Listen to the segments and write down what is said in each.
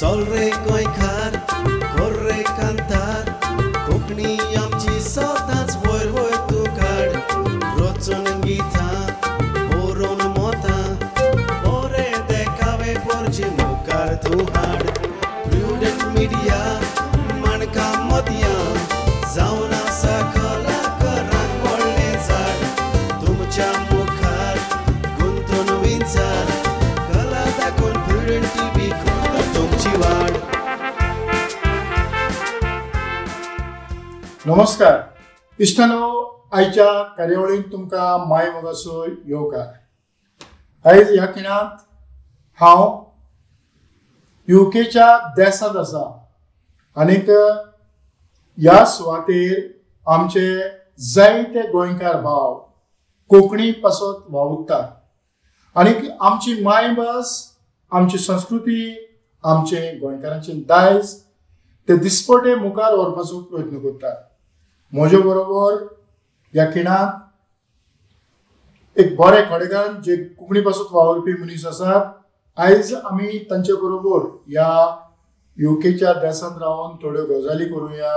चल रे गोंयकार कर रे कांतार कोंकणी आमची सदांच वयर वयर तूं काड रचून गितां बरोवन मोतां बरें देखावे परचे मुखार तूं हाड प्रुडंट मिडिया माणका मदयां जावन आसा कलाकारांक व्हडलें झाड तुमच्या मुखार गुंतून विचार कला दाखोवन प्रुडंट टीव्ही तुमची वाड. नमस्कार इश्टानो, आयच्या कार्यावळीक तुमकां माय मोगाचो येवकार. आयज ह्या खिणांत हांव युकेच्या देशांत आसा आनीक ह्या सुवातेर आमचे जायते गोंयकार भाव कोंकणी पासत वावुरतात आनीक आमची मायभास, आमची संस्कृती, आमचे गोंयकारांचे दायज ते दिसपटे मुखार व्हरपाचो प्रयत्न करतात. म्हजे बरोबर ह्या खिणांत एक बरे खडेकार जे कोंकणी पासत वावुरपी मनीस आसात. आयज आमी तांचे बरोबर ह्या युकेच्या देशांत रावन थोड्यो गजाली करुया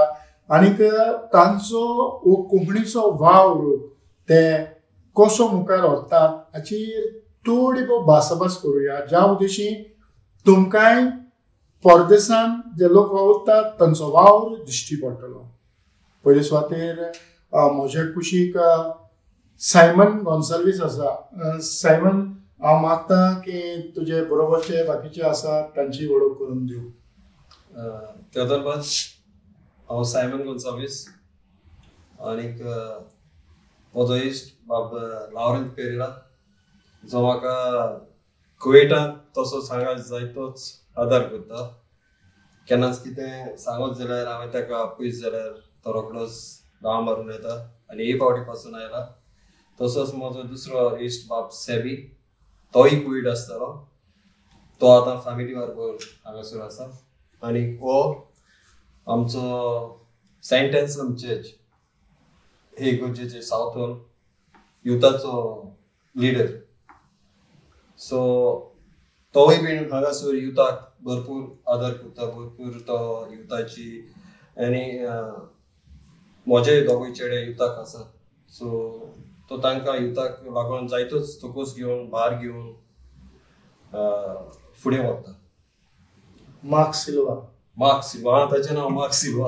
आनीक तांचो हो कोंकणीचो वावर ते कसो मुखार व्हरतात हाचेर थोडी भासाभास करुया, ज्या उद्देशी तुमकांय परदेशांत जे लोक वावुरतात तांचो वावर दिश्टी पडटलो. पयले सुवातेर म्हज्या कुशीक सायमन गोन्साल्वीस आसा. सायमन, हांव मागतां की तुजे बरोबरचे बाकीचे आसात तांची वळख करून दिवं. तेदोरबाद हांव सायमन गोन्साल्वीस आनीक म्हजो इश्ट बाब लॉरेंस पेरेरा, जो म्हाका कुवेटांत तसो सांगात जायतोच आदार करता. केन्नाच कितें सांगत जाल्यार हांवें ताका आपयत जाल्यार तो रोखडोच धांव मारून येता आनी हे फावटी पासून आयला. तसोच म्हजो दुसरो इश्ट बाब सेबी, तोय कुवेट आसतालो. तो आतां फॅमिली बारबर हांगासर आसा. आनीक हो आमचो सेंट एन्सलम चर्च हे गोंयचे सावथोन युथाचो लिडर. सो तोय बीन हांगासर युथाक भरपूर आदार करता, भरपूर तो युथाची आनी म्हजे दोगूय चेडे युथाक आसात. सो तो तांकां युथाक लागून जायतोच तोकूस घेवन भार घेवन फुडें व्हरता. मार्क सिल्वा, ताचें नांव मार्क सिल्वा.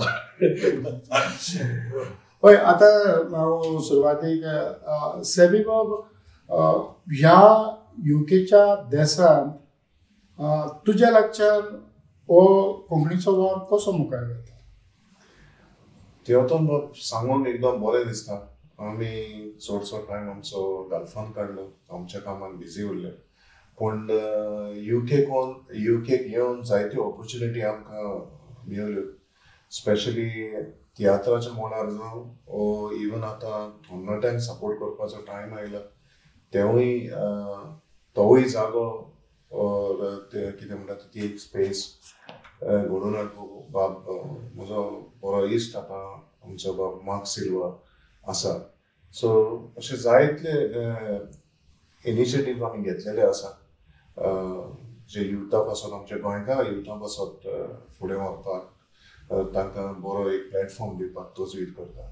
हय, आतां हांव सुरवातेक सेबी बाब, ह्या युकेच्या देशांत तुज्या लागच्यान हो कोंकणीचो वावर कसो मुखार वता? तेवतून बाब सांगूंक एकदम बरें दिसता. आमी चडसो टायम आमचो गल्फांत काडलो, आमच्या कामाक बिजी उरले. पूण युकेक येवन जायत्यो ऑपॉर्च्युनिटी आमकां मेळ्ळ्यो, स्पेशली तियात्राच्या मोडार जावं ओ इवन आतां तरणाट्यांक सपोर्ट करपाचो टायम आयला. तोवूय जागो कितें म्हणटा ती एक स्पेस घडोवन हाडपाक बाब म्हजो बरो इश्ट आतां आमचो बाब मार्क सिल्वा आसा. सो अशे जायतले इनिशिएटीव आमी घेतलेले आसा जे युथा पासत, आमच्या गोंयकार युथा पासत फुडें व्हरपाक, तांकां बरो एक प्लॅटफॉर्म दिवपाक तोजवीज करता.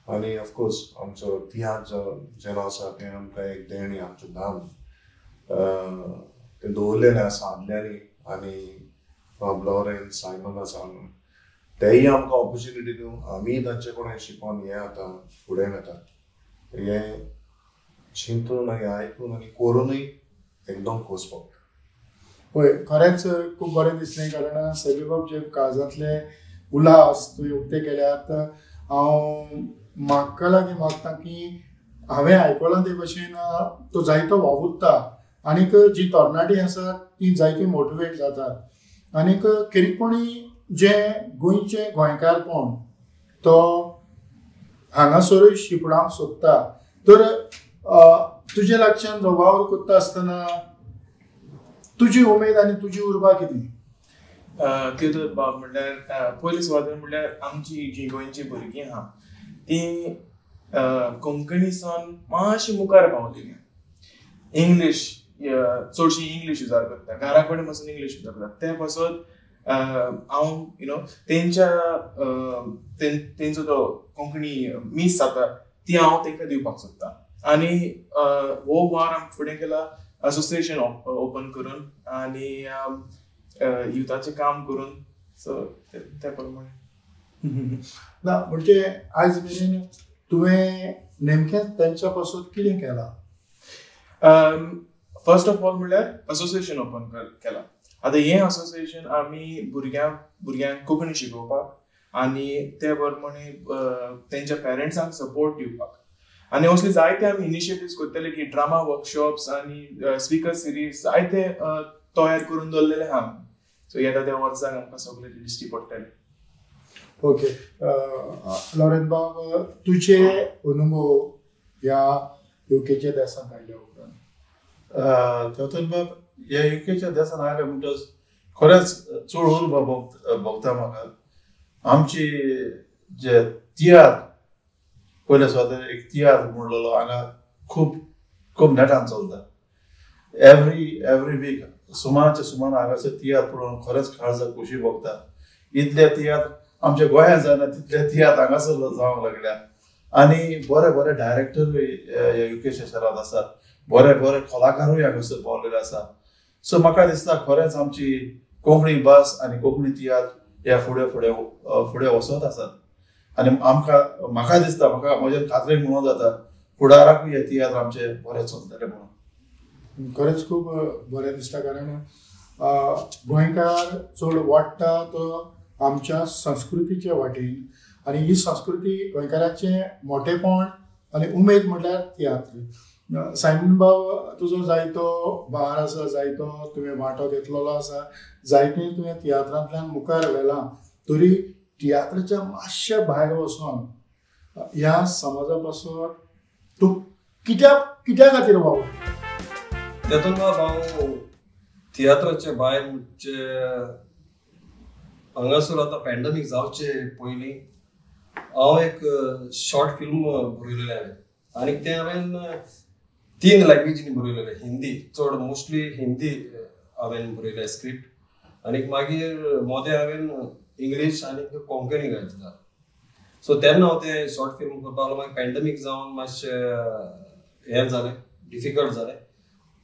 आनी ऑफकोर्स आमचो तियात्र जेन्ना आसा तें आमकां एक देणी, आमचें दान ते दवरलेलें आसा आदल्यांनी. आनी बाब लॉरेंस, सायमन आसा, तेय आमकां ऑपॉर्च्युनिटी दिवन आमी तांचे कोणें शिकोवन हें आतां फुडें वतात. हें चिंतून आनी आयकून आनी करूनय एकदम खोस भोगता. पळय, खरेंच खूब बरें दिसलें, कारण सेबी बाब जे काळजांतले उलास तुवें उक्ते केल्यात. हांव म्हाका लागीं मागता की हांवें आयकलां ते भशेन तो जायतो वावुरता आनीक जी तरणाटी आसात ती जायती मोटिवेट जातात आनीक खरेपणी जे गोंयचे गोंयकारपण तो हांगासरूय शिपडावंक सोदता. तर तुजे लागच्यान जो वावर करता आसतना तुजी उमेद आनी तुजी उर्बा कितें? तितूर बाब म्हणल्यार पयली सुवातेर म्हणल्यार आमची जी गोंयची भुरगीं आहा ती कोंकणी सावन मातशी मुखार पावलेली. इंग्लीश चडशी इंग्लीश युजार करता, घरा कडेन पासून इंग्लीश युजार करता. ते पासत हांव तेंचो तो कोंकणी मीस जाता ती हांव तांकां दिवपाक सोदतां. आनी हो वार हांवें फुडें केला असोसिएशन ओपन करून आनी युथाचें काम करून. सो त्या प्रमाणे ना म्हणजे आयज मेरेन तुवें नेमकें तेंच्या पासून कितें केलां? फर्स्ट ऑफ ऑल म्हणल्यार असोसिएशन ओपन केलां. आतां हें असोसिएशन आमी भुरग्यांक कोंकणी शिकोवपाक आनी ते प्रमाणे तेंच्या पेरंट्सांक सपोर्ट दिवपाक आनी असले जायते आमी इनिशिएटिव्स करतले की ड्रामा वर्कशॉप्स आनी स्पीकर सिरीज जायते तयार करून दवरलेले आहा. सो येता त्या वर्साक आमकां सगळे दिश्टी पडटले. ओके लॉरेन बाब, तुझे अनुभव ह्या युकेच्या देशांत आयल्या उपरांत? तेतून बाब ह्या युकेच्या देशांत आयले म्हणटच खरेंच चड अनुभव भोगता म्हाका. आमची जे तियात्र पयले सुद्दां एक तियात्र म्हणलेलो हांगा खूब नेटान चलता. एवरी वीक सुमाराचे सुमार हांगासर तियात्र पळोवन खरेंच काळजाक खोशी भोगता. इतले तियात्र आमच्या गोंयांत जायना तितले तियात्र हांगासर जावंक लागल्या. आनी बरे डायरेक्टरूय ह्या युकेच्या शारांत आसात, बरे कलाकारूय हांगासर पावलेले आसा. सो म्हाका दिसता खरेंच आमची कोंकणी भास आनी कोंकणी तियात्र ह्या फुडें वचत आसात. आनी म्हाका दिसता म्हज्या खात्रेन म्हणून जाता फुडाराकूय हे तियात्र आमचे बरे चलतले म्हणून. खरेंच खूब बरें दिसता कारण गोंयकार चड वाडटा तो आमच्या संस्कृतीच्या वाटेन आनी ही संस्कृती गोंयकाराचें मोठेपण आनी उमेद म्हटल्यार तियात्र. सायमन बाब, तुजो जायतो भार आसा, जायतो तुवें वांटो घेतलेलो आसा, जायतें तुवें तियात्रांतल्यान मुखार व्हेलां. तरी तियात्राच्या मातशे भायर वचून ह्या समाजा पासून तूं कित्या खातीर वावुरता? तेतून हांव तियात्राचे भायर म्हणजे हांगासर आतां पॅन्डेमीक जावचे पयलीं हांव एक शॉर्ट फिल्म बरयलेलें हांवें. आनी तें हांवें 3 लँग्वेजींनी बरयलेलें. हिंदी चड मोस्टली हिंदी हांवें बरयलें स्क्रिप्ट आनी मागीर मोदें हांवें इंग्लीश आनी कोंकणी घातला. सो तेन्ना हांव तें शॉर्ट फिल्म करपाक लागलो. मागीर पॅन्डेमीक जावन मातशें हें जालें, डिफिकल्ट जालें.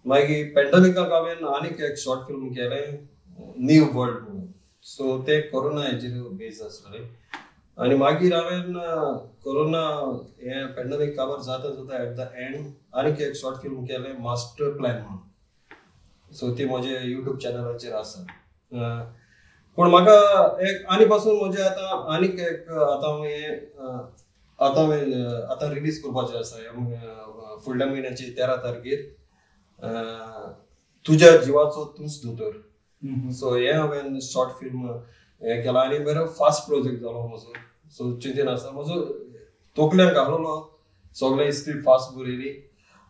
मागीर पॅन्डेमिकाक हांवें आनीक एक शॉर्ट फिल्म केलें न्यू वर्ल्ड म्हणून. सो ते कोरोना हेचेर बेज आसलें. आनी मागीर हांवें कोरोना हें पॅन्डेमीक काबार जाता एट द एंड आनीक एक शॉर्ट फिल्म केलें मास्टर प्लॅन म्हणून. सो ती म्हजे यूट्यूब चॅनलाचेर आसा. पूण म्हाका एक आनी पासून म्हजें आतां आनीक एक आतां रिलीज करपाचें आसा फुडल्या म्हयन्याची 13 तारखेर तुज्या जिवाचो तूंच दोतोर. सो हें हांवें शॉर्ट फिल्म हें केलां आनी बरो फास्ट प्रोजेक्ट जालो म्हजो. सो चिंतेन आसा म्हजो तोकल्यान घाललो सगळें स्क्रिप्ट फास्ट बरयली.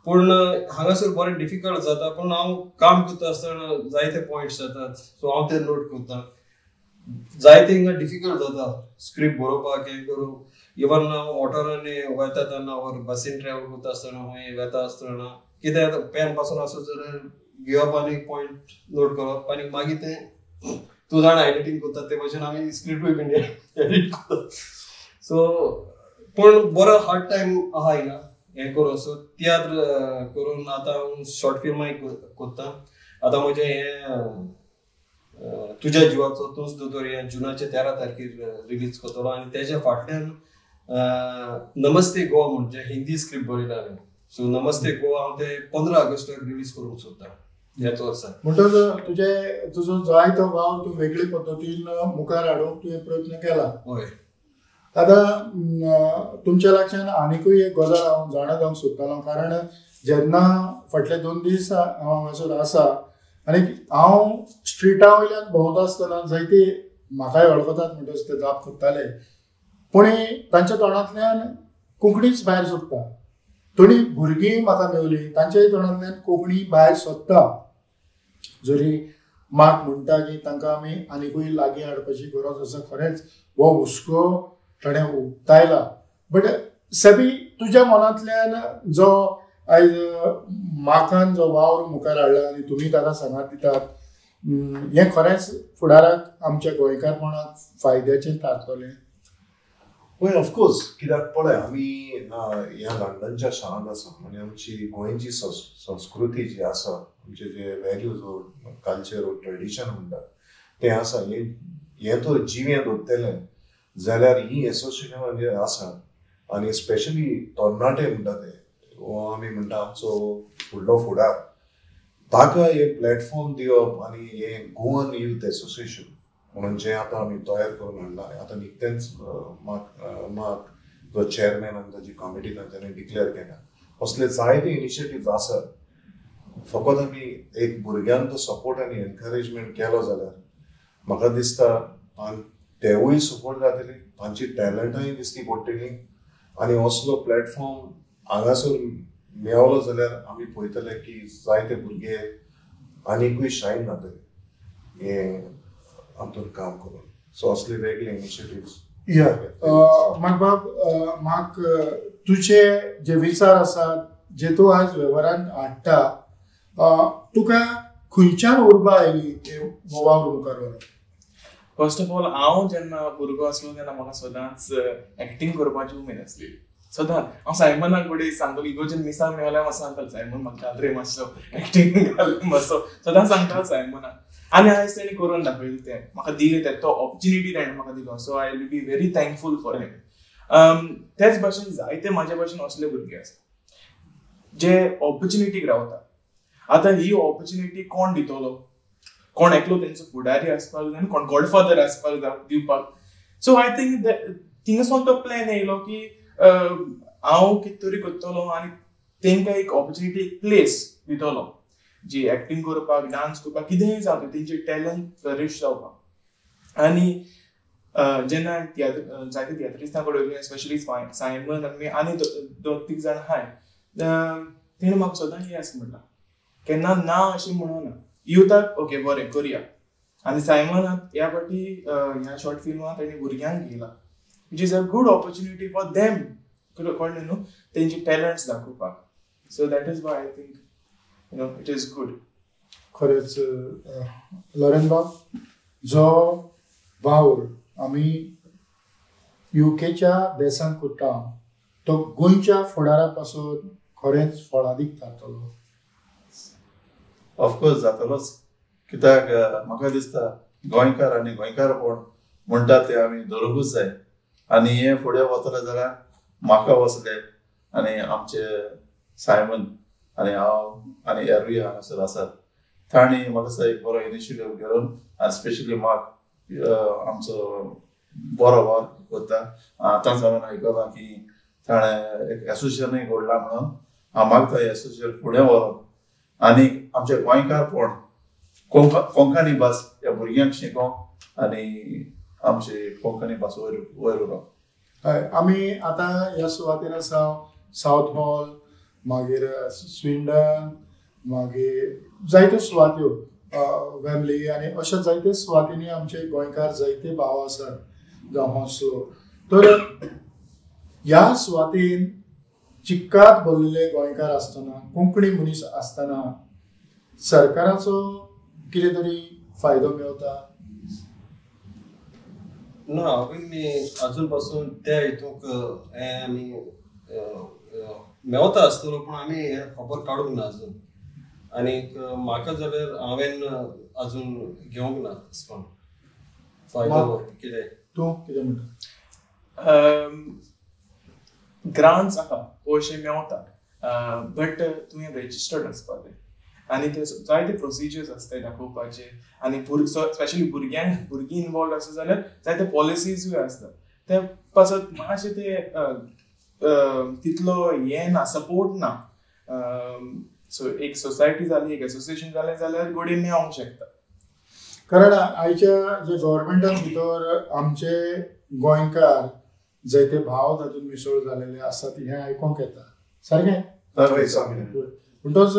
पूण हांगासर बरें डिफिकल्ट जाता. पूण हांव काम करता आसतना जायते पॉयंट्स जातात. सो हांव ते नोट करतां. जायते हिंगा डिफिकल्ट जाता स्क्रिप्ट बरोवपाक हें करूं. इवन हांव मोटरांनी वयता तेन्ना वर बसीन ट्रॅवल करता आसतना खंय वेता आसतना कितें पेन पासून आसत जाल्यार घेवप आनी पॉयंट नोट करप आनी मागीर तें तूं जाणा एडिटींग करता ते भशेन आमी स्क्रिप्टूय बीन एडिट करता. सो पूण बरो हार्ड टायम आहा हिंगा हें करूं. सो तियात्र करून आतां हांव शॉर्ट फिल्माय करता. आतां म्हजें हें तुज्या जिवाचो तूंच दोतोर हें जुनाचे 13 तारखेर रिलीज करतलो. आनी तेज्या फाटल्यान नमस्ते गोवा म्हणजे हिंदी स्क्रिप्ट बरयला हांवें. सो नमस्ते गोवा हांव ते 15 ऑगस्टाक रिलीज करूंक सोदता ह्याच वर्सा. म्हणटच तुजो जायतो भाव तूं वेगळे पद्दतीन मुखार हाडूंक तुवें प्रयत्न केला. हय. आतां तुमच्या लक्षान आनीकूय एक गजाल हांव जाणा जावंक सोदतालो. कारण जेन्ना फाटले 2 दीस हांव हांगासर आसा आनी हांव स्ट्रिटा वयल्यान भोंवता आसतना जायते म्हाकाय वळखतात म्हणटच ते जाप करताले. पूण तांच्या तोंडांतल्यान कोंकणीच भायर सरता. थोडी भुरगीं म्हाका मेवली तांच्याय तोंडांतल्यान कोंकणी भायर सरता. जरी मात म्हणटा की तांकां आमी आनीकूय लागीं हाडपाची गरज आसा. खरेंच हो हुस्को ताणें उक्तायला. बट सभी तुज्या मनांतल्यान जो आयज म्हाकान जो वावर मुखार हाडला आनी तुमी ताका सांगात दितात हे खरेंच फुडाराक आमच्या गोंयकारपणाक फायद्याचें थारतलें. होय ऑफकोर्स, कित्याक पळय आमी ह्या लंडनच्या शारांत आसा आनी आमची गोंयची संस्कृती जी आसा, आमचे जे व्हॅल्यूज वो कल्चर वो ट्रेडिशन म्हणटात तें आसा, हे तर जिवें दवरतलें जाल्यार ही एसोसिएशनां जे आसा आनी स्पेशली तरणाटे म्हणटा ते वो आमी म्हणटा आमचो फुडलो फुडार, ताका हे प्लॅटफॉर्म दिवप आनी हे गोवन यूथ एसोसिएशन म्हणून जे आतां आमी तयार करून हाडला. आतां निकतेंच मात जो चेअरमॅन आनी ताची कमिटी तांच्यांनी डिक्लेअर केला. असले जायते इनिशिएटिव्ह आसात. फकत आमी एक भुरग्यांक तो सपोर्ट आनी एनकरेजमेंट केलो जाल्यार म्हाका दिसता तेवूय सपोर्ट जातली, तांची टॅलंटाय दिसती पडटली आनी असलो प्लॅटफॉर्म हांगासर मेळलो जाल्यार आमी पळयतले की जायते भुरगे आनिकूय शायन जातले हे हातून काम करून. सो असले वेगळे इनिशिएटिव्ह म्हाक तुजे जे विचार आसात जे तूं आज वेव्हारांत हाडटा, तुका खंयच्यान उर्बा आयली ते वावर मुखार व्हरप? फर्स्ट ऑफ ऑल हांव जेन्ना भुरगो आसलो तेन्ना म्हाका सदांच एक्टींग करपाची उमेद आसली. सदांच हांव सायमनाक कडेन सांगतालो, इगोर्जेन मिसाक मेळल्यार हांव सांगतालो सायमन म्हाका घाल रे मातसो एक्टींग घाल मातसो, सदांच सांगतालो सायमनाक. आनी आयज तेणी करून दाखयलें, तें म्हाका दिलें, तें तो ऑपॉर्च्युनिटी ताणें म्हाका दिलो. So I will be very thankful for him. तेच भाशेन जायते म्हाजे भाशेन असले भुरगे आसा जे ऑपॉर्च्युनिटीक रावता. आतां ही ऑपॉर्च्युनिटी कोण दितलो? कोण एकलो तेंचो फुडारी आसपाक जाय आनी कोण गॉडफादर आसपाक जाय दिवपाक. सो आय थिंक थिंगसून तो प्लॅन येयलो की हांव कितें तरी करतलो आनी तेंकां एक ऑपॉर्च्युनिटी, एक प्लेस दितलो जी एक्टींग करपाक, डान्स करपाक, कितेंय जावं तेंचे टॅलंट फ्लरिश जावपाक. आनी जेन्ना जायते तियात्रिस्तां कडेन उलयलें, स्पेशली सायमन आनी 2-3 जाण आहाय, तेणें म्हाका सदां हें आसा म्हणटा, केन्ना ना अशें म्हणना, युथाक ओके बरें करया. आनी सायमन ह्या फावटी ह्या शॉर्ट फिल्मांत ताणें भुरग्यांक घेयला, which is a good opportunity for them, कळ्ळें न्हू, तेंचे टॅलंट्स दाखोवपाक. So that is why I think it is good. खरेंच लॉरेन बाब, जो वावर आमी युकेच्या देशांत करता तो गोंयच्या फुडारा पासून खरेंच फळादीक थारतलो. ऑफकोर्स जातलोच, कित्याक म्हाका दिसता गोंयकार आनी गोंयकारपण म्हणटा ते आमी धरूंकूच जाय. आनी हे फुडें वतले जाल्यार म्हाका वचले आनी आमचे सायमन आनी हांव आनी हेरूय हांगासर आसात, तांणी म्हाका दिसता एक बरो इनिशिएटीव घेवन आनी स्पेशली म्हाका आमचो बरो वर्क करता. आतां सावन आयकलां की ताणें एक एसोसिएशनूय घडलां म्हणून हांव मागता एसोसिएशन फुडें व्हरप आनी आमचे गोंयकारपण कोंकणी भास ह्या भुरग्यांक शिकोवंक आनी आमची कोंकणी भास वयर व्हरप. आमी आतां ह्या सुवातेर आसा सावथ हॉल, मागीर स्विंडन, मागीर जायत्यो सुवात्यो, वेमली आनी अशा जायत्या सुवातींनी आमचे गोंयकार जायते भाव आसात जावं हॉस्लो. तर ह्या सुवातीन चिक्कात भरलेले गोंयकार आसतना, कोंकणी मनीस आसतना सरकाराचो कितें तरी फायदो मेळटा? ना, आमी अजून पासून त्या हितूंक आमी मेवता आसतलो, पूण आमी हे खबर काडूंक ना अजून. आनीक म्हाका जाल्यार हांवें अजून घेवंक ना तसो फायदो. कितें तूं कितें म्हणटा? ग्रांट्स आहा, पयशे मेळटा, बट तुवें रेजिस्टर्ड आसपाक जाय आनी ते जायते प्रोसिजर्स आसता दाखोवपाचे. आनी स्पेशली भुरगीं इनवॉल्व आसा जाल्यार जायते पॉलिसीजूय आसता. ते पासत मातशें ते तितलो हें ना, सपोर्ट ना. सो एक सोसायटी जाली, एक एसोसिएशन जालें जाल्यार गोडे मेळोंक शकता. कारण आयच्या जे गव्हर्मेंटान भितर आमचे गोंयकार जायते भाव तातूंत मिसळ जालेले आसात हें आयकोंक येता, सारकें? म्हणटच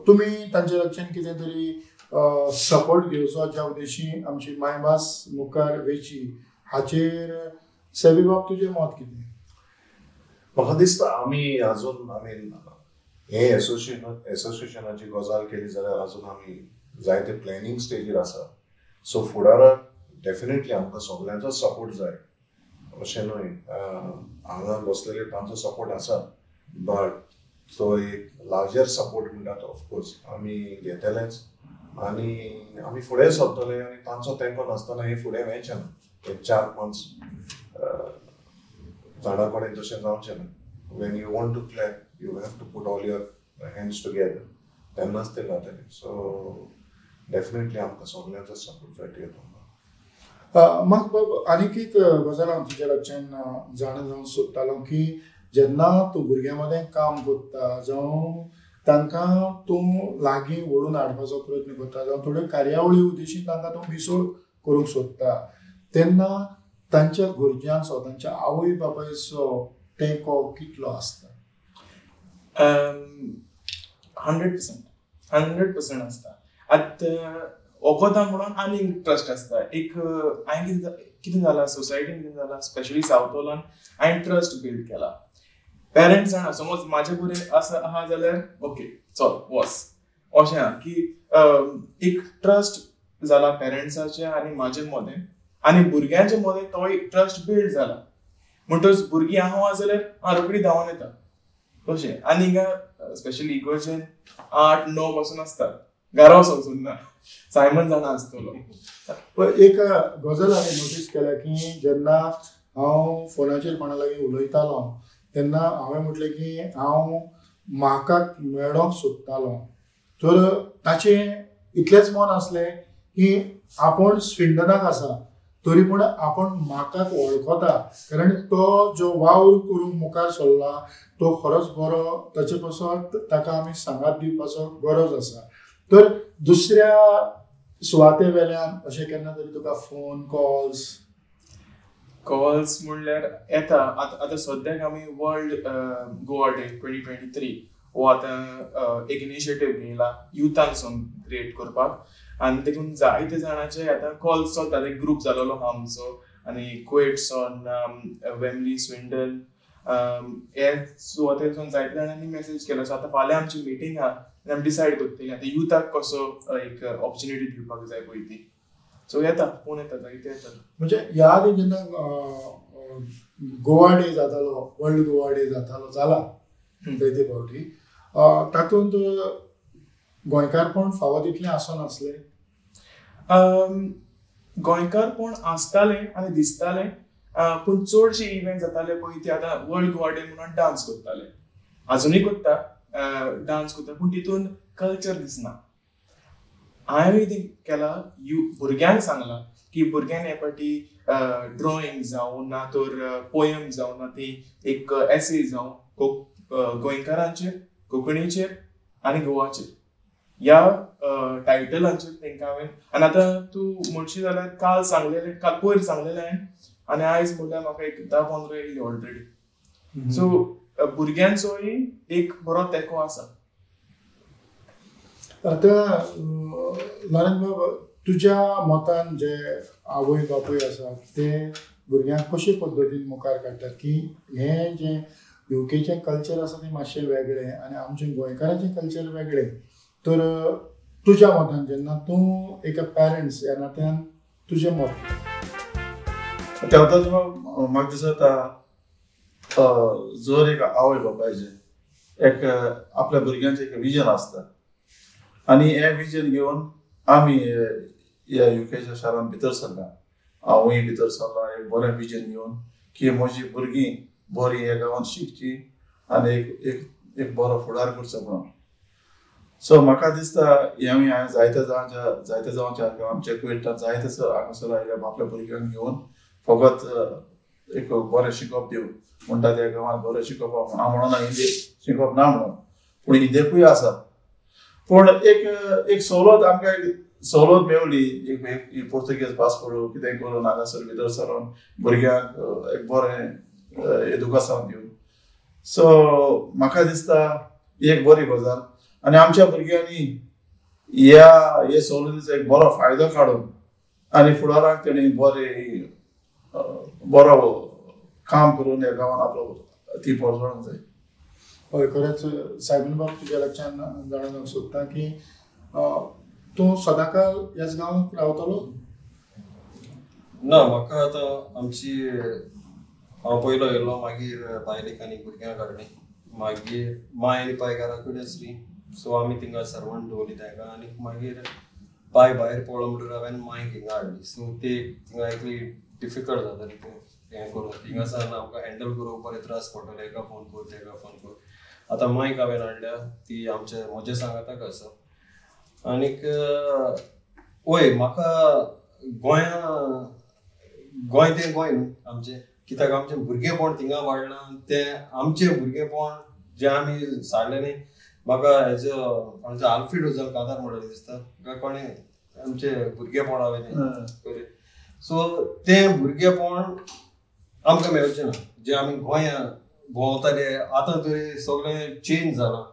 तुमी तांचे कडच्यान कितें तरी सपोर्ट घेवचो ज्या उद्देशी आमची मायभास मुखार वेची, हाचेर सेवी बाब तुजें मत कितें? म्हाका दिसता आमी अजून हे एसोसिएशनाची गजाल केली जाल्यार अजून आमी जायते प्लॅनिंग स्टेजीर आसा. सो फुडाराक डेफिनेटली आमकां सगळ्यांचो सपोर्ट जाय अशें न्हय. हांगा बसलेले तांचो सपोर्ट आसा, बट तो एक लार्जर सपोर्ट म्हणटा तो ऑफकोर्स आमी घेतलेच आनी आमी फुडें सरतले. आनी तांचो तेंको नासतना हें फुडें मेळचें ना. एक 4-5 झाडां कडेन तशें जावचें ना. When you want to clap you have to put all your hands together, तेन्नाच तें जातलें. सो डेफिनेटली आमकां सगळ्यांचो सपोर्ट जाय येतो. म्हाका आनीक एक गजाल हांव तुज्या कडच्यान जाणा जावंक सोदतालो की जेन्ना तूं भुरग्यां मदें काम करता जावं तांकां तूं लागीं ओडून हाडपाचो प्रयत्न करता जावं थोड्यो कार्यावळी उद्देशीन तांकां तूं भिसोळ करूंक सोदता, तेन्ना तांच्या घरच्यांचो तांच्या आवय बापायचो तेंको कितलो आसता? 100% आसता. आतां वखदां म्हणून आनी ट्रस्ट आसता. एक हांवें कितें जाला सोसायटीन कितें जाला स्पेशली सावथ गोलान हांवें ट्रस्ट बिल्ड केला. पेरंट्स जाणा समज म्हाजे कडेन आहा जाल्यार ओके चल वच अशें आहा की एक ट्रस्ट जाला पेरंट्साचे आनी म्हाजे मदें आनी भुरग्यांचे मदें तो एक ट्रस्ट बिल्ड जाला. म्हणटच भुरगीं आहा जाल्यार रोखडी धांवन येता तशें. आनी हिंगा स्पेशली इगर्जेन 8-9 पासून आसता, घरा वचून ना. सायमन जाणा आसतलो. एक गजाल हांवें नोटीस केल्या की जेन्ना हांव फोनाचेर कोणा लागीं उलयतालो तेन्ना हांवें म्हटलें की हांव म्हाका मेळोंक सोदतालो, तर ताचें इतलेंच मन आसलें की आपूण स्विंडनाक आसा तरी पूण आपूण म्हाकाक वळखता, कारण तो जो वावर करून मुखार सरला तो खरोच बरो, ताचे पासून ताका आमी सांगात दिवपाचो गरज आसा. तर दुसऱ्या सुवाते वेल्यान अशें केन्ना तरी तुका फोन कॉल्स म्हणल्यार येता. आतां सद्याक आमी वर्ल्ड गोवा डे 2023 हो आतां एक इनिशिएटीव घेयला युथांसून क्रिएट करपाक आनी देखून जायते जाणांचे आतां कॉल्स चलतात. एक ग्रूप जालोलो आहा आमचो आनी क्वेट्सॉन वेमली स्विंडन हे सुवातेरसून जायते जाणांनी मेसेज केलो. सो आतां फाल्यां आमची मिटींग आहा आनी आमी डिसायड करतली आतां युथाक कसो एक ऑपॉर्च्युनिटी दिवपाक जाय पळय ती. सो येता फोन येता जायते येता. म्हणजे ह्या आदी जेन्ना गोवा डे जातालो, वर्ल्ड गोवा डे जातालो जाला जायते फावटी, तातूंत गोंयकारपण फावो तितलें आसनासलें. गोंयकारपण आसतालें आनी दिसतालें, पूण चडशे इव्हेंट जाताले पळय ते आतां वर्ल्ड गोवा डे म्हणून डान्स करताले. अजुनूय करता डान्स करता, पूण तितून कल्चर दिसना. हांवें कितें केला भुरग्यांक सांगलां की भुरग्यांनी हे फावटी ड्रॉइंग जावं ना तर पोयम जावं ना ती एक एसे जावं गोंयकारांचेर, कोंकणीचेर आनी गोवाचेर ह्या टायटलांचेर तेंकां हांवें. आनी आतां तूं म्हणशी जाल्यार काल पयर सांगलेलें हांवें आनी आयज म्हणल्यार म्हाका एक 10-15 येयली ऑलरेडी. सो भुरग्यांचोय एक बरो तेंको आसा. आतां नारायण बाब, तुज्या मतान जे आवय बापूय आसा ते भुरग्यांक कशे पद्दतीन मुखार काडटात की हें जें युकेचें कल्चर आसा तें मातशें वेगळें आनी आमचें गोंयकाराचें कल्चर वेगळें, तर तुज्या मतान जेन्ना तूं एका पेरंट्स ह्या नात्यान तुजें मत म्हाका दिसता जर एक आवय बापायचें एक आपल्या भुरग्यांचें एक विजन आसता आनी हें विजन घेवन आमी ह्या युकेच्या शारान भितर सरला, हांवूय भितर सरला एक बरें विजन घेवन की म्हजी भुरगीं बरीं ह्या गांवांत शिकची आनी एक बरो फुडार करचो म्हणून. सो म्हाका दिसता हांवें जायते जावंचे आमचे क्वेटान जायते हांगासर आयल्या आपल्या भुरग्यांक घेवन फकत एक बरें शिकप दिवं म्हणटा त्या गांवांत बरें शिकप हांव म्हणना हिंदी शिकप ना म्हणून, पूण हिंदेकूय आसा. पूण एक सवलत आमकां सवलत मेवली एक पोर्तुगेज पासपोर्ट कितें करून हांगासर भितर सरून भुरग्यांक एक बरें एदुकेशन दिवन. सो म्हाका दिसता ही एक बरी गजाल आनी आमच्या भुरग्यांनी हे सवलतीचो एक बरो फायदो काडून आनी फुडाराक तेणी बरो काम करून ह्या गांवांत आपलो ती पोरजोवंक जाय. हय खरेंच सायमन बाब तुज्या लक्षान जाणा जावंक सोदता की तूं सदांकाळ ह्याच गांवांत रावतलो? ना, म्हाका आतां आमची हांव पयलो येयलो, मागीर बायलेक आनी भुरग्यांक हाडली, मागीर माय आनी पाय घरा कडेन आसली, सो आमी थिंगा सर्वंट दवरली तांकां, आनी मागीर पाय भायर पळो म्हणटून हांवें मायक हिंगा हाडली. सो ती थिंगा एकली डिफिकल्ट जाताली तें हें करून, थिंगा सावन आमकां हँडल करूंक बरें त्रास पडटले, हेका फोन कर तेका फोन कर. आतां मायक हांवें हाडल्या, ती म्हज्या सांगाताक आसा. आनीक वय म्हाका गोंय तें गोंय न्हू आमचें, कित्याक आमचें भुरगेंपण थिंगा वाडलां, तें आमचें भुरगेंपण जें आमी सारलें न्ही. म्हाका हेजो कोणाचो आल्फ्रेड रोझल कातार म्हणलें दिसता, काय कोणें आमचें भुरगेंपण हांवें. सो तें भुरगेंपण आमकां मेळचें ना जें आमी गोंया भोंवताले. आतां तरी सगळें चेंज जालां.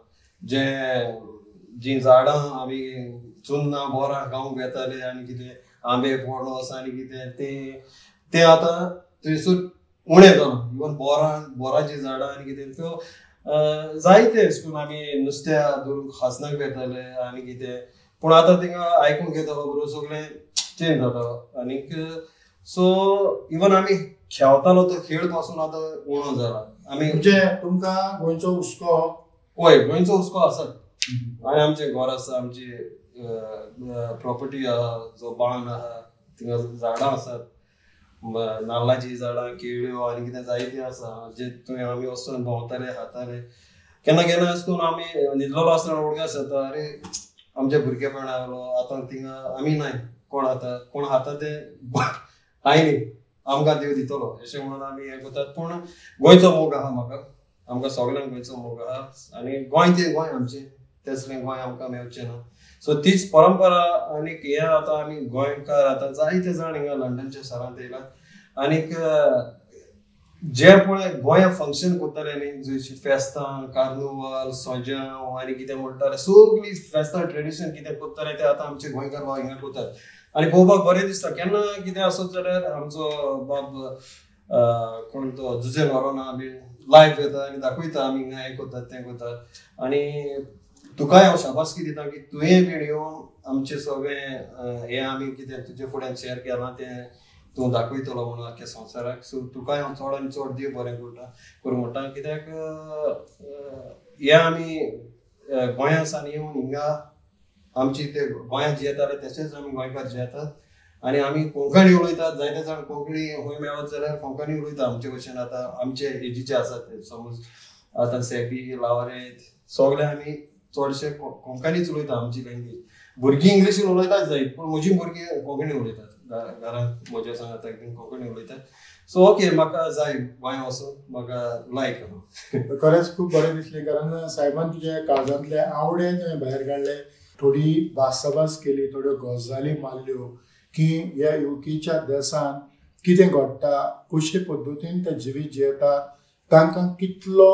जीं झाडां आमी चुन्नां बोरां खावंक येताले आनी कितें आंबे पणस आनी कितें तें आतां थंयसर उणें जालां. इवन बोरांचीं झाडां आनी कितें त्यो जायते अशें करून आमी नुस्त्या धरून खासनाक वेताले आनी कितें, पूण आतां थिंगा आयकूंक येता खबर सगळें चेंज जाता. आनीक सो इवन आमी खेळटालो तो खेळ पासून आतां उणो जाला. आमी म्हणजे तुमकां गोंयचो हुस्को? हय, गोंयचो हुस्को आसा. आनी आमचें घर आसा, आमची प्रॉपर्टी आहा, जो बांद आहा, थिंगा झाडां आसात, नाल्लाची झाडां, केळ्यो आनी कितें जायतीं आसा, जे थंय आमी वचून भोंवताले, खाताले. केन्ना केन्ना अशें करून आमी न्हिदलेलो आसतना उडक्यास येता, अरे आमच्या भुरगेपण आयलो, आतां थिंगा आमी नाय, कोण खाता ते हाय न्ही, आमकां देव दितलो अशें म्हणून आमी हें करतात. पूण गोंयचो मोग आहा म्हाका, आमकां सगळ्यांक गोंयचो मोग आहा. आनी गोंय तें गोंय आमचें, तेसलें गोंय आमकां मेळचें ना. सो तीच परंपरा. आनीक हें आतां आमी गोंयकार आतां जायते जाण हिंगा लंडनच्या शारांत येयला. आनीक जे पळय गोंया फंक्शन करताले न्ही, जशी फेस्तां, कार्निवाल, सोजांव आनी कितें म्हणटाले, सगळीं फेस्तां ट्रेडिशन कितें करताले ते आतां आमचे गोंयकार भाव हिंगा करतात. आनी पळोवपाक बरें दिसता. केन्ना कितें आसत जाल्यार आमचो बाब कोण तो जुझे नोरोना बी लायव्ह येता आनी दाखयता आमी हिंगा हें करतात तें करतात. आनी तुकाय हांव शाबासकी दिता की तुवें बीन येवन आमचें सगळें हें आमी कितें तुजे फुड्यान शेअर केलां तें तूं दाखयतलो म्हणून आख्या संवसाराक. सो तुकाय हांव चड आनी चड देव बरें करूं म्हणटा. कित्याक हें आमी गोंया सावन येवन हिंगा आमची ते गोंयांत जियेताले तशेंच आमी गोंयकार जियेतात. आनी आमी कोंकणी उलयतात. जायते जाण कोंकणी खंय मेळत जाल्यार कोंकणी उलयता आमचे भशेन. आतां आमचे एजीचे आसात ते, समज आतां सेपी, लावारेत, सगळे आमी चडशे कोंकणीच उलयता आमची लँग्वेज. भुरगीं इंग्लिशीन उलयतात जायत, पूण म्हजीं भुरगीं कोंकणी उलयतात. घरांत म्हज्या सांगात कोंकणी उलयतात. सो ओके, म्हाका जाय गोंया वचून, म्हाका लायक. खरेंच खूब बरें दिसलें, कारण सायमान तुज्या काळजांतले आवडे तुवें भायर काडले. थोडी भासाभास केली, थोड्यो गजाली मारल्यो की ह्या युकेच्या देशान कितें घडटा, कशे पद्दतीन ते जिवीत जियेतात, तांकां कितलो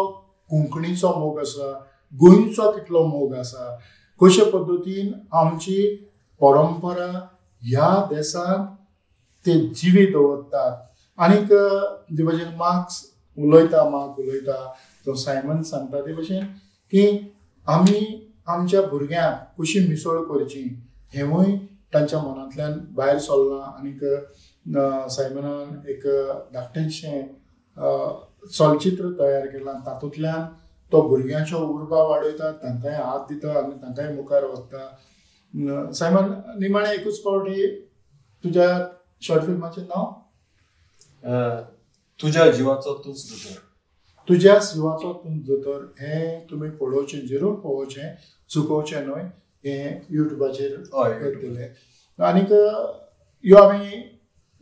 कोंकणीचो मोग आसा, गोंयचो कितलो मोग आसा, कशे पद्दतीन आमची परंपरा ह्या देशांत ते जिवीत दवरतात. आनीक जे भशेन मार्क्स उलयता तो सायमन सांगता ते भशेन की आमी आमच्या भुरग्यांक कशी मिसळ करची हेंवूय तांच्या मनांतल्यान भायर सरलां. आनीक सायमनान एक धाकटेंशें चलचित्र तयार केलां, तातूंतल्यान तो भुरग्यांचो उर्बा वाडयता, तांकांय हात दिता आनी तांकांय मुखार व्हरता. सायमन, निमाणें एकूच फावटी तुज्या शॉर्ट फिल्माचें नांव? तुज्या जिवाचो तूंच दोतोर. तुज्या जिवाचो तूंच दोतोर. हें तुमी पळोवचें, जरूर पळोवचें, चुकोवचें न्हय. हें युट्यूबाचेर येतलें. आनीक ह्यो आमी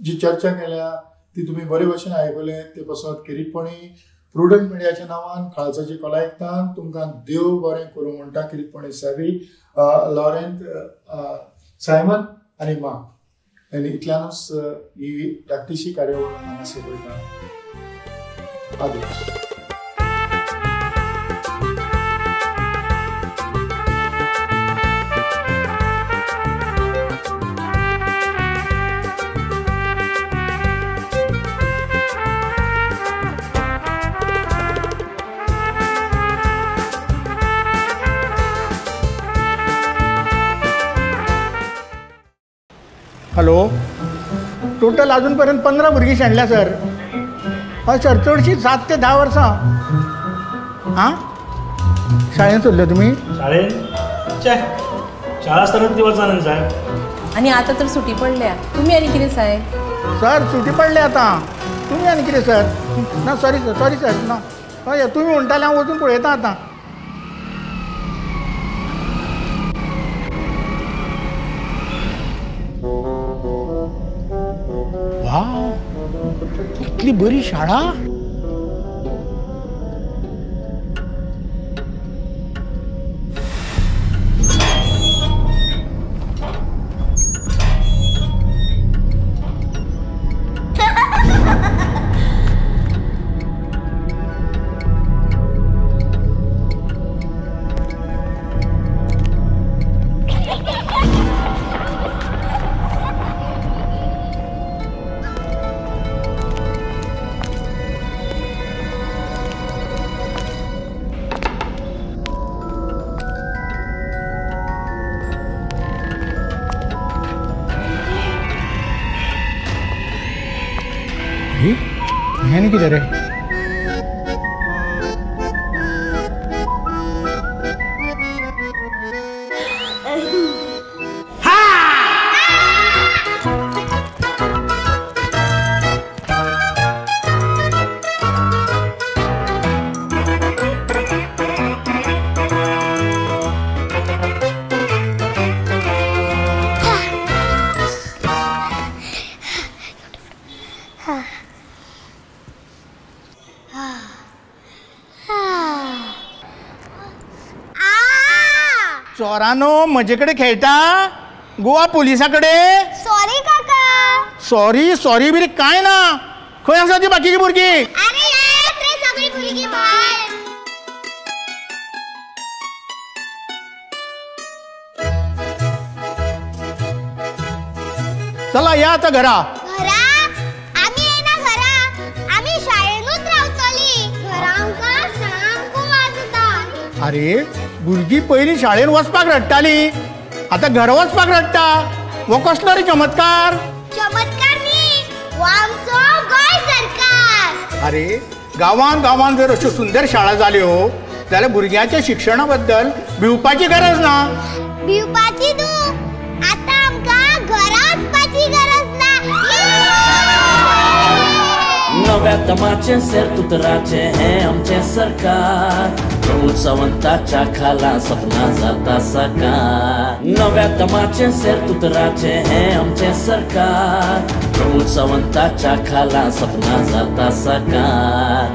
जी चर्चा केल्या ती तुमी बरे भशेन आयकले. ते पासत किरीटपणी प्रुडंट मिडियाच्या नांवान खालसाची कलायकतान तुमकां देव बरें करूं म्हणटा. किरीटपणी सेवी, लॉरेंट, सायमन आनी मार्क आनी इतल्यानूच ही धाकटीशी कार्यावळ हांगा सोंपयता. आदेश. हॅलो, टोटल अजूनपर्यंत 15 भुरगीं शेणल्या सर. हय सर, चडशी 7 ते 10 वर्सां. हां, शाळेंत सोडले तुमी? शाळेन शाळा आसतना ती वचना न्ही साहेब. आणि आता तर सुटी पडल्या. तुम्ही आणि कितें साहेब? सर सुटी पडले आता. तुम्ही आणि कितें सर? ना सॉरी सर ना. हय तुम्ही म्हणटाले हांव वचून पळयता आतां. वाव, कितली बरी शाळा. ह्यानी किती रे? चोरानो म्हजेकडे खेळटा गोवा पोलिसाकडे. सॉरी काका. सॉरी बिरी काय ना. खंय आसा ती बाकीची भुरगी? अरे येत रे सगळी भुरगी भायर. चला या आता घरा. आम्ही येना घरा. आम्ही शाळेनूच रावतली. घरा आमकां सामको वाजता. अरे भुरगी पयलीं शाळेन वचपाक रडटाली, आतां घरा वचपाक रडटा. हो कसलो रे चमत्कार? चमत्कार न्ही, हो आमचो गोंय सरकार. अरे गांवान जर अश्यो सुंदर शाळा जाल्यो जाल्यार भुरग्यांच्या शिक्षणा बद्दल भिवपाची गरज ना. भिवपाची न्हू, आतां आमकां घरा वचपाची गरज ना. नव्या तमाचे सेरतुतराचे हे आमचे सरकार. प्रमोद सावंताच्या खाला सपना जाता साकार. नव्या तमाचे सेरतुतराचे हे आमचे सरकार. प्रमोद सावंताच्या खाला सपना जाता साकार.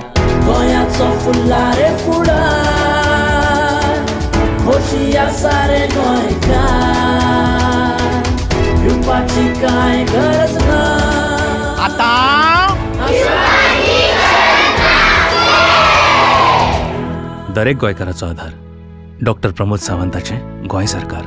गोंयाचो फुल्लारे फुडार, खोशी सारे गोंयकार. भिवपाची कांय गरज ना. आता दरेक गोंयकाराचो आधार डॉक्टर प्रमोद सावंताचें गोंय सरकार.